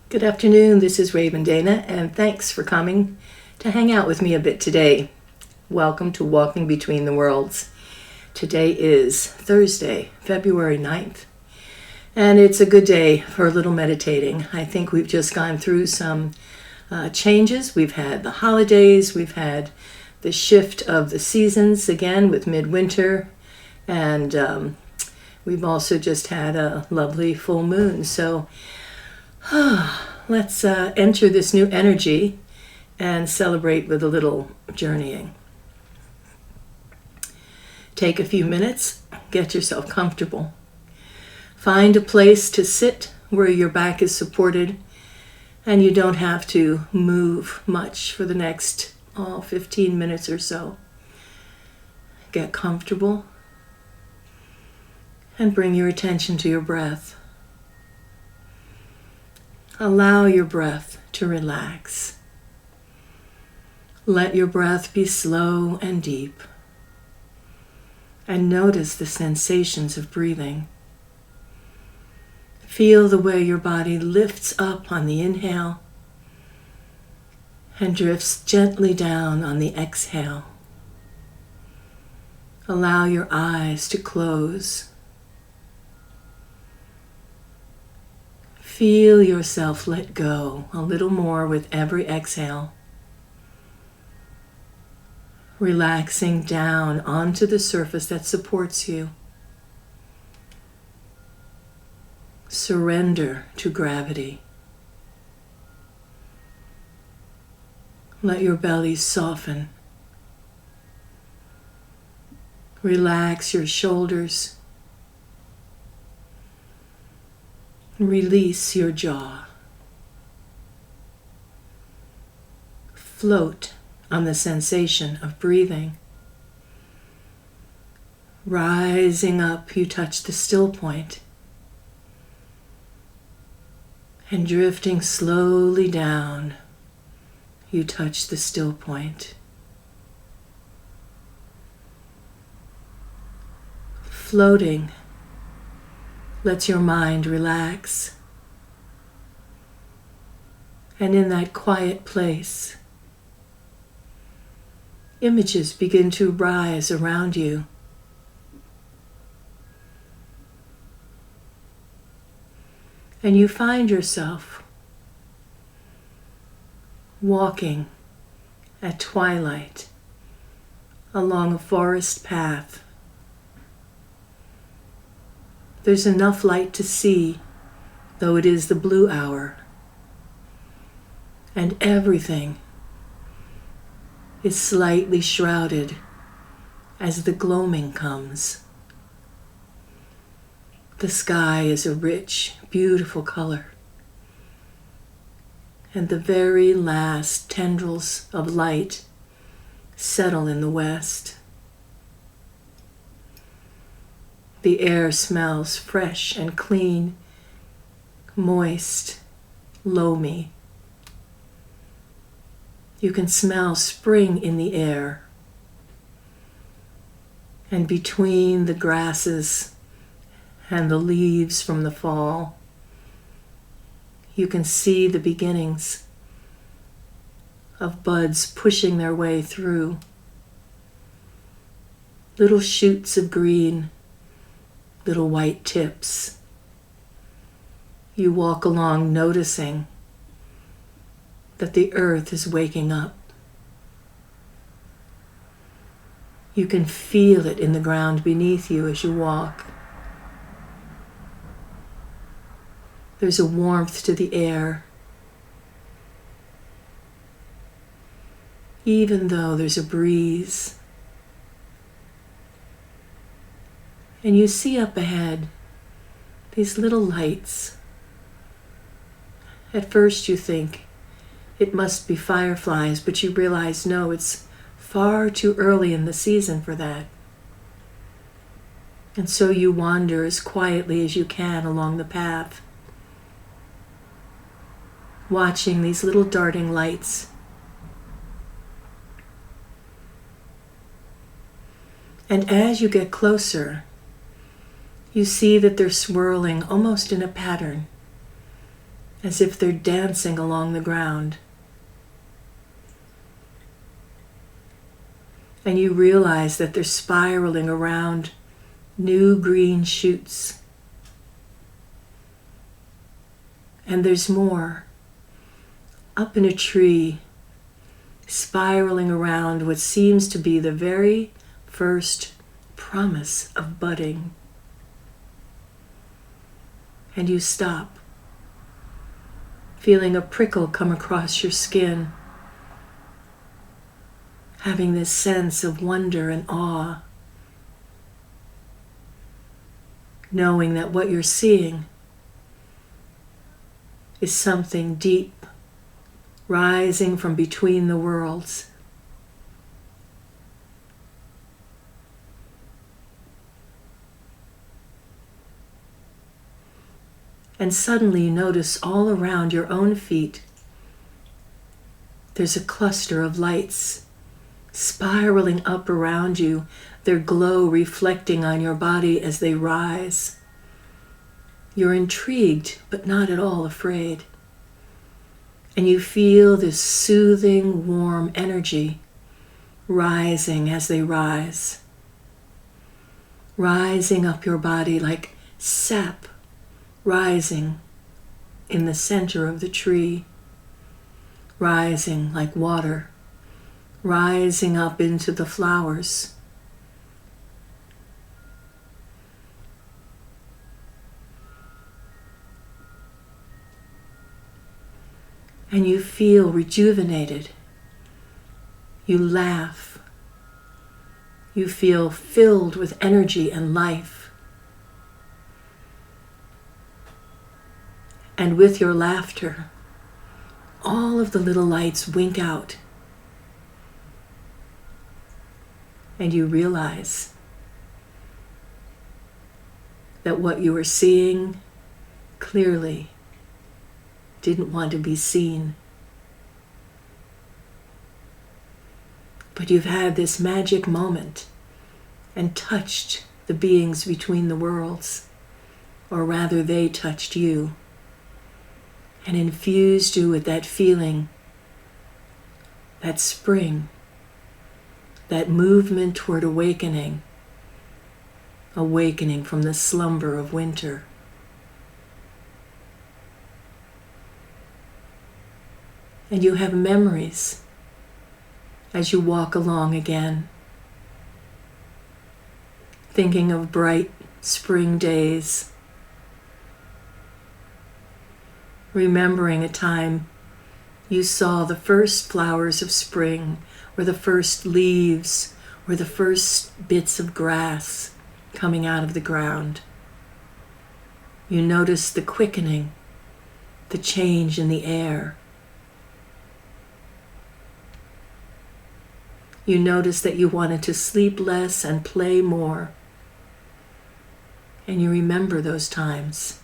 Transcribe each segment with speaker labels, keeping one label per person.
Speaker 1: Good afternoon, this is Raven Dana, and thanks for coming to hang out with me a bit today. Welcome to Walking Between the Worlds. Today is Thursday, February 9th, and it's a good day for a little meditating. I think we've just gone through some changes. We've had the holidays, we've had the shift of the seasons again with midwinter, and we've also just had a lovely full moon. So let's enter this new energy and celebrate with a little journeying. Take a few minutes, get yourself comfortable. Find a place to sit where your back is supported and you don't have to move much for the next 15 minutes or so. Get comfortable and bring your attention to your breath. Allow your breath to relax. Let your breath be slow and deep. And notice the sensations of breathing. Feel the way your body lifts up on the inhale and drifts gently down on the exhale. Allow your eyes to close. Feel yourself let go a little more with every exhale, relaxing down onto the surface that supports you. Surrender to gravity. Let your belly soften. Relax your shoulders. Release your jaw. Float on the sensation of breathing. Rising up, you touch the still point. And drifting slowly down, you touch the still point. Floating lets your mind relax. And in that quiet place, images begin to rise around you. And you find yourself walking at twilight along a forest path. There's enough light to see, though it is the blue hour. And everything is slightly shrouded as the gloaming comes. The sky is a rich, beautiful color. And the very last tendrils of light settle in the west. The air smells fresh and clean, moist, loamy. You can smell spring in the air. And between the grasses and the leaves from the fall, you can see the beginnings of buds pushing their way through. Little shoots of green, little white tips. You walk along noticing that the earth is waking up. You can feel it in the ground beneath you as you walk. There's a warmth to the air, even though there's a breeze. And you see up ahead these little lights. At first you think it must be fireflies, but you realize no, it's far too early in the season for that. And so you wander as quietly as you can along the path, watching these little darting lights. And as you get closer, you see that they're swirling almost in a pattern. as if they're dancing along the ground. And you realize that they're spiraling around new green shoots. And there's more. Up in a tree, spiraling around what seems to be the very first promise of budding. And you stop, feeling a prickle come across your skin, having this sense of wonder and awe, knowing that what you're seeing is something deep, rising from between the worlds. And suddenly you notice all around your own feet, there's a cluster of lights spiraling up around you, their glow reflecting on your body as they rise. You're intrigued, but not at all afraid. And you feel this soothing, warm energy rising as they rise. Rising up your body like sap rising in the center of the tree. Rising like water, rising up into the flowers. And you feel rejuvenated. You laugh. You feel filled with energy and life. And with your laughter, all of the little lights wink out. And you realize that what you were seeing clearly didn't want to be seen. But you've had this magic moment and touched the beings between the worlds, or rather they touched you and infused you with that feeling, that spring, that movement toward awakening, awakening from the slumber of winter. And you have memories as you walk along again, thinking of bright spring days, remembering a time you saw the first flowers of spring, or the first leaves, or the first bits of grass coming out of the ground. You noticed the quickening, the change in the air. You noticed that you wanted to sleep less and play more. And you remember those times.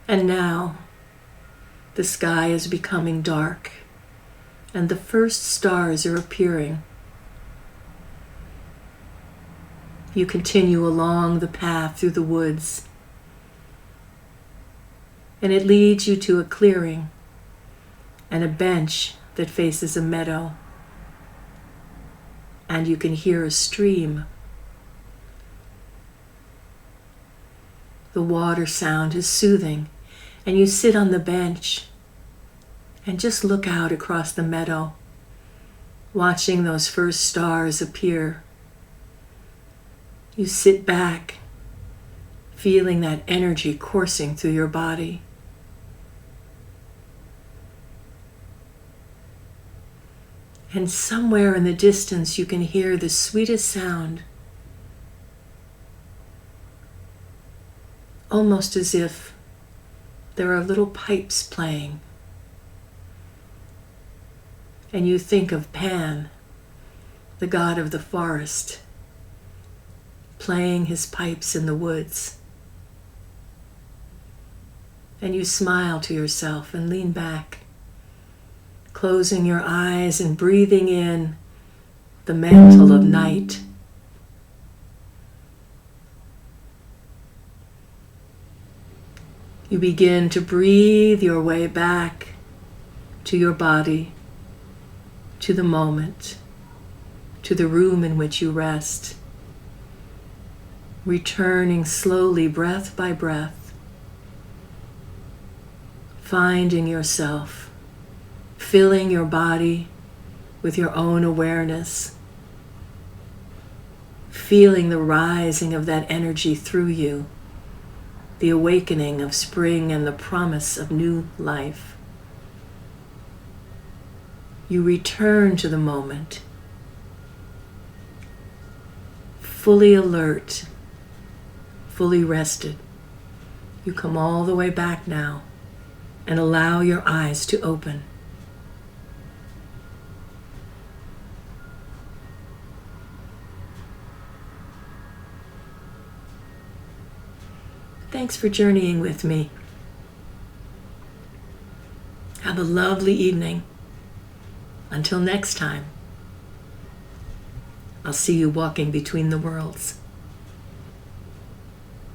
Speaker 1: And now, the sky is becoming dark, and the first stars are appearing. You continue along the path through the woods, and it leads you to a clearing and a bench that faces a meadow, and you can hear a stream. The water sound is soothing, and you sit on the bench and just look out across the meadow, watching those first stars appear. You sit back, feeling that energy coursing through your body. And somewhere in the distance you can hear the sweetest sound, almost as if there are little pipes playing. And you think of Pan, the god of the forest, playing his pipes in the woods. And you smile to yourself and lean back, closing your eyes and breathing in the mantle of night You begin to breathe your way back to your body, to the moment, to the room in which you rest, returning slowly, breath by breath, finding yourself, filling your body with your own awareness, feeling the rising of that energy through you, the awakening of spring and the promise of new life. You return to the moment, fully alert, fully rested. You come all the way back now and allow your eyes to open. Thanks for journeying with me. Have a lovely evening. Until next time, I'll see you walking between the worlds.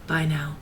Speaker 1: Bye now.